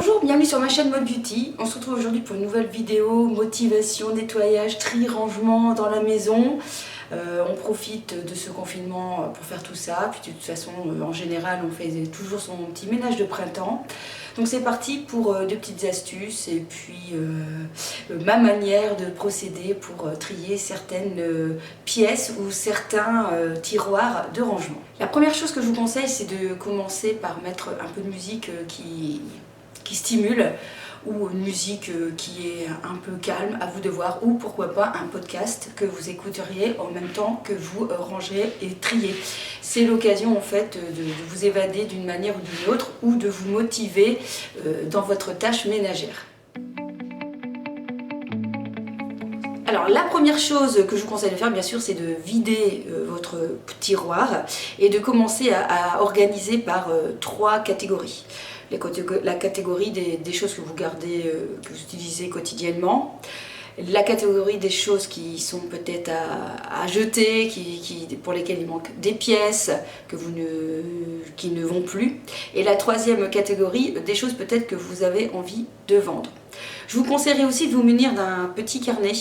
Bonjour, bienvenue sur ma chaîne Mode Beauty. On se retrouve aujourd'hui pour une nouvelle vidéo motivation, nettoyage, tri, rangement dans la maison. On profite de ce confinement pour faire tout ça. Puis de toute façon, en général, on fait toujours son petit ménage de printemps. Donc c'est parti pour deux petites astuces et puis ma manière de procéder pour trier certaines pièces ou certains tiroirs de rangement. La première chose que je vous conseille, c'est de commencer par mettre un peu de musique qui stimule, ou une musique qui est un peu calme, à vous de voir, ou pourquoi pas un podcast que vous écouteriez en même temps que vous rangez et triez. C'est l'occasion en fait de vous évader d'une manière ou d'une autre, ou de vous motiver dans votre tâche ménagère. Alors la première chose que je vous conseille de faire bien sûr, c'est de vider votre tiroir et de commencer à organiser par trois catégories. La catégorie des choses que vous gardez, que vous utilisez quotidiennement, la catégorie des choses qui sont peut-être à jeter, pour lesquelles il manque des pièces qui ne vont plus, et la troisième catégorie des choses peut-être que vous avez envie de vendre. Je vous conseillerais aussi de vous munir d'un petit carnet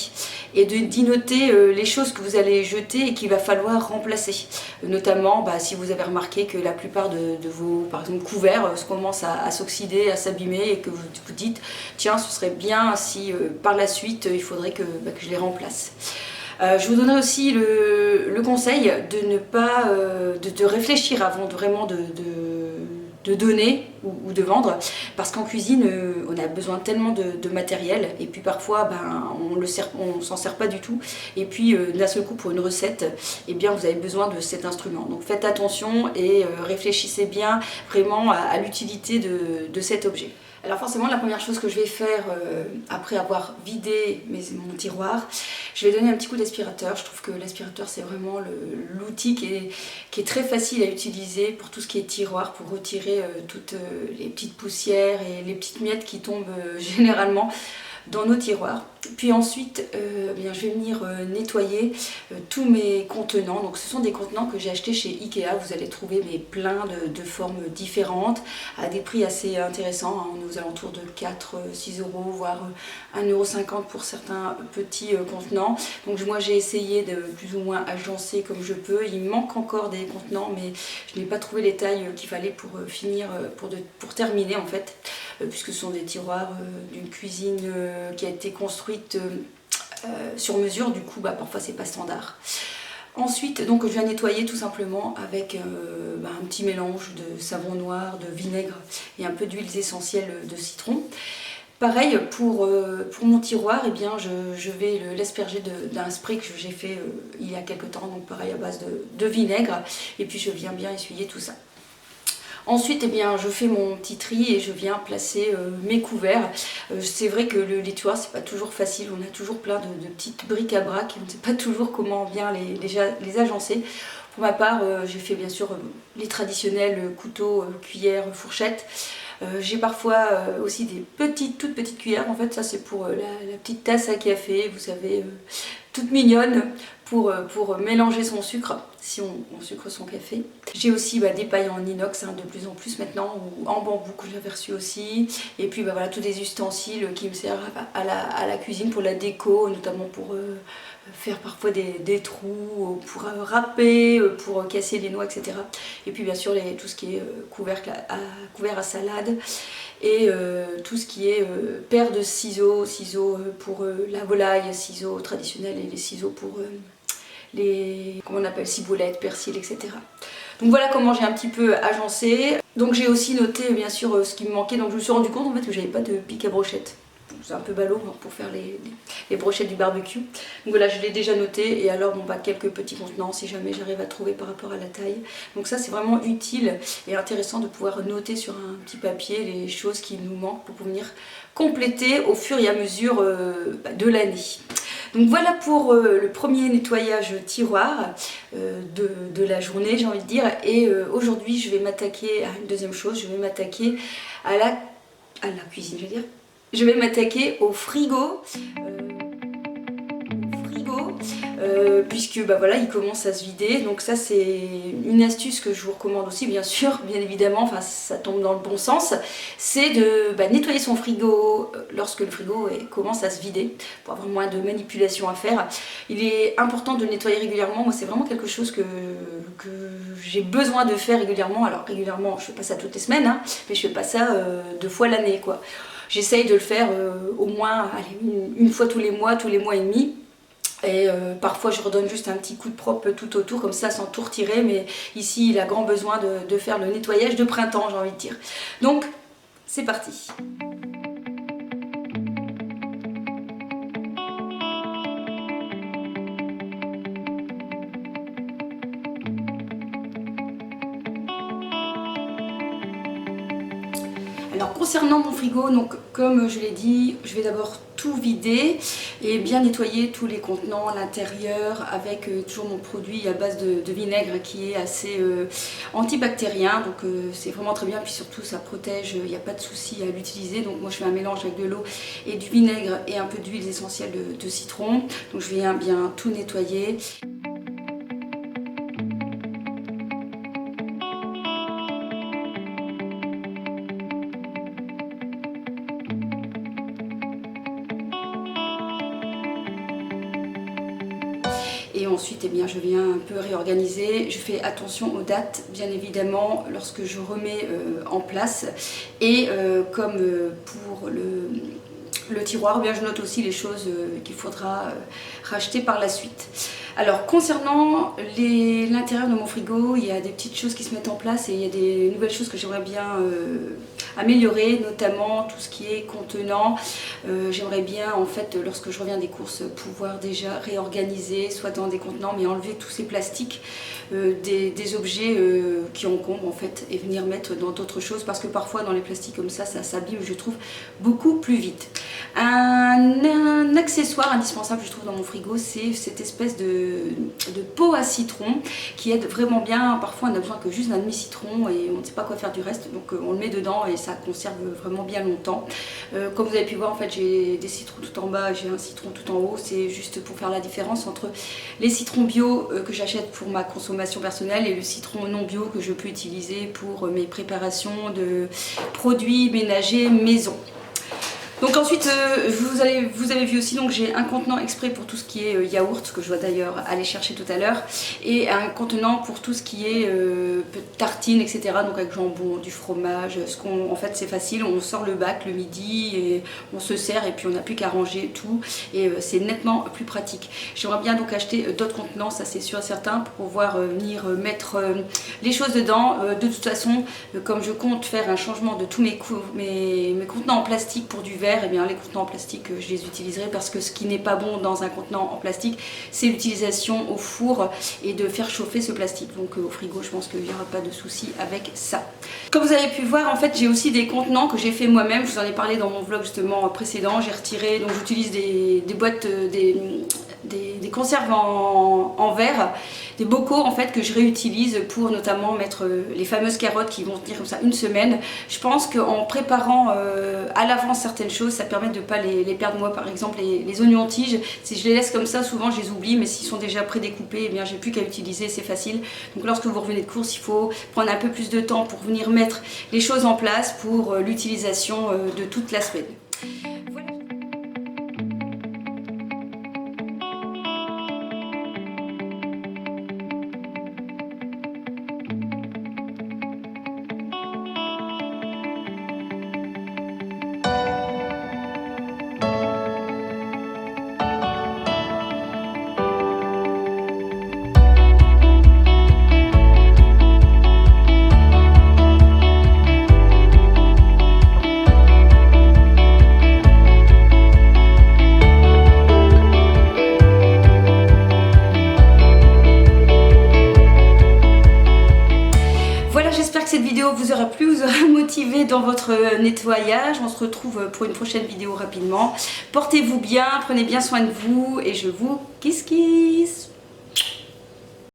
et d'y noter les choses que vous allez jeter et qu'il va falloir remplacer. Notamment si vous avez remarqué que la plupart de vos par exemple, couverts commencent à s'oxyder, à s'abîmer et que vous dites tiens ce serait bien si par la suite il faudrait que je les remplace. Je vous donnerai aussi le conseil de ne pas de réfléchir avant vraiment de donner ou de vendre, parce qu'en cuisine on a besoin tellement de matériel et puis parfois on s'en sert pas du tout et puis d'un seul coup pour une recette bien vous avez besoin de cet instrument, donc faites attention et réfléchissez bien vraiment à l'utilité de cet objet. Alors forcément la première chose que je vais faire après avoir vidé mon tiroir, je vais donner un petit coup d'aspirateur. Je trouve que l'aspirateur c'est vraiment l'outil qui est très facile à utiliser pour tout ce qui est tiroir, pour retirer toutes les petites poussières et les petites miettes qui tombent généralement dans nos tiroirs. Puis ensuite je vais venir nettoyer tous mes contenants. Donc ce sont des contenants que j'ai achetés chez Ikea. Vous allez trouver plein de formes différentes à des prix assez intéressants, hein. On est aux alentours de 4-6 euros, voire 1,50 € pour certains petits contenants. Donc moi j'ai essayé de plus ou moins agencer comme je peux. Il me manque encore des contenants mais je n'ai pas trouvé les tailles qu'il fallait pour finir, pour terminer en fait, puisque ce sont des tiroirs d'une cuisine qui a été construite sur mesure, du coup parfois c'est pas standard. Ensuite donc je viens nettoyer tout simplement avec un petit mélange de savon noir, de vinaigre et un peu d'huiles essentielles de citron. Pareil pour mon tiroir, je vais l'asperger d'un spray que j'ai fait il y a quelques temps, donc pareil à base de vinaigre, et puis je viens bien essuyer tout ça. Ensuite, je fais mon petit tri et je viens placer mes couverts. C'est vrai que les tiroirs, c'est pas toujours facile. On a toujours plein de petites bric-à-brac et on ne sait pas toujours comment bien les agencer. Pour ma part, j'ai fait bien sûr les traditionnels couteaux, cuillères, fourchettes. J'ai parfois aussi des toutes petites cuillères. En fait, ça c'est pour la petite tasse à café, vous savez, toute mignonne, pour mélanger son sucre, si on sucre son café. J'ai aussi des pailles en inox, de plus en plus maintenant, ou en bambou que j'avais reçu aussi. Et puis voilà, tous des ustensiles qui me servent à la cuisine, pour la déco, notamment pour faire parfois des trous, pour râper, pour casser les noix, etc. Et puis bien sûr tout ce qui est couvert à salade, et tout ce qui est paire de ciseaux pour la volaille, ciseaux traditionnels, et les ciseaux pour comment on appelle, ciboulette, persil, etc. Donc voilà comment j'ai un petit peu agencé. Donc j'ai aussi noté bien sûr ce qui me manquait. Donc je me suis rendu compte en fait que j'avais pas de pic à brochettes. C'est un peu ballot pour faire les brochettes du barbecue. Donc voilà, je l'ai déjà noté. Et alors quelques petits contenants si jamais j'arrive à trouver par rapport à la taille. Donc ça c'est vraiment utile et intéressant de pouvoir noter sur un petit papier les choses qui nous manquent pour venir compléter au fur et à mesure de l'année. Donc voilà pour le premier nettoyage tiroir de la journée, j'ai envie de dire. Et aujourd'hui je vais m'attaquer à une deuxième chose. Je vais m'attaquer à la cuisine, je vais dire. Je vais m'attaquer au frigo. puisque bah voilà, il commence à se vider. Donc ça c'est une astuce que je vous recommande aussi, bien sûr, bien évidemment, enfin ça tombe dans le bon sens, c'est de nettoyer son frigo lorsque le frigo commence à se vider, pour avoir moins de manipulation à faire. Il est important de le nettoyer régulièrement. Moi c'est vraiment quelque chose que j'ai besoin de faire régulièrement. Alors régulièrement, je fais pas ça toutes les semaines, hein, mais je fais pas ça 2 fois l'année, quoi. J'essaye de le faire au moins une fois tous les mois et demi. Et parfois je redonne juste un petit coup de propre tout autour, comme ça sans tout retirer. Mais ici il a grand besoin de faire le nettoyage de printemps, j'ai envie de dire. Donc c'est parti. Alors concernant mon frigo, donc comme je l'ai dit, je vais d'abord tout vider et bien nettoyer tous les contenants, l'intérieur, avec toujours mon produit à base de vinaigre qui est assez antibactérien, donc c'est vraiment très bien, puis surtout ça protège, il n'y a pas de souci à l'utiliser. Donc moi je fais un mélange avec de l'eau et du vinaigre et un peu d'huile essentielle de citron, donc je viens bien tout nettoyer. Et ensuite, eh bien, je viens un peu réorganiser. Je fais attention aux dates, bien évidemment, lorsque je remets en place. Et comme pour le tiroir, eh bien, je note aussi les choses qu'il faudra racheter par la suite. Alors concernant l'intérieur de mon frigo, il y a des petites choses qui se mettent en place et il y a des nouvelles choses que j'aimerais bien améliorer, notamment tout ce qui est contenant. J'aimerais bien, en fait, lorsque je reviens des courses, pouvoir déjà réorganiser, soit dans des contenants, mais enlever tous ces plastiques, des objets qui encombrent en fait, et venir mettre dans d'autres choses, parce que parfois dans les plastiques comme ça s'abîme, je trouve, beaucoup plus vite. Un accessoire indispensable, je trouve, dans mon frigo, c'est cette espèce de pot à citron qui aide vraiment bien. Parfois on a besoin que juste d'un demi-citron et on ne sait pas quoi faire du reste, donc on le met dedans et ça conserve vraiment bien longtemps. Comme vous avez pu voir, en fait, j'ai des citrons tout en bas, j'ai un citron tout en haut. C'est juste pour faire la différence entre les citrons bio que j'achète pour ma consommation personnelle et le citron non bio que je peux utiliser pour mes préparations de produits ménagers maison. Donc ensuite, vous avez vu aussi, donc j'ai un contenant exprès pour tout ce qui est yaourt, que je dois d'ailleurs aller chercher tout à l'heure, et un contenant pour tout ce qui est tartines, etc. Donc avec jambon, du fromage, en fait c'est facile, on sort le bac le midi et on se sert et puis on n'a plus qu'à ranger tout et c'est nettement plus pratique. J'aimerais bien donc acheter d'autres contenants, ça c'est sûr et certain, pour pouvoir venir mettre les choses dedans. De toute façon, comme je compte faire un changement de tous mes contenants en plastique pour du verre, et bien les contenants en plastique je les utiliserai, parce que ce qui n'est pas bon dans un contenant en plastique, c'est l'utilisation au four et de faire chauffer ce plastique. Donc au frigo, je pense qu'il n'y aura pas de souci avec ça. Comme vous avez pu voir, en fait, j'ai aussi des contenants que j'ai fait moi-même. Je vous en ai parlé dans mon vlog justement précédent. J'ai retiré, donc j'utilise des boîtes, des conserves en verre, des bocaux en fait que je réutilise pour notamment mettre les fameuses carottes qui vont tenir comme ça une semaine. Je pense qu'en préparant à l'avance certaines choses, ça permet de ne pas les perdre. Moi par exemple les oignons tiges, si je les laisse comme ça, souvent je les oublie, mais s'ils sont déjà prédécoupés, eh bien j'ai plus qu'à utiliser, c'est facile. Donc lorsque vous revenez de course, il faut prendre un peu plus de temps pour venir mettre les choses en place pour l'utilisation de toute la semaine. Voilà. J'espère que cette vidéo vous aura plu, vous aura motivé dans votre nettoyage. On se retrouve pour une prochaine vidéo rapidement. Portez-vous bien, prenez bien soin de vous et je vous kiss kiss.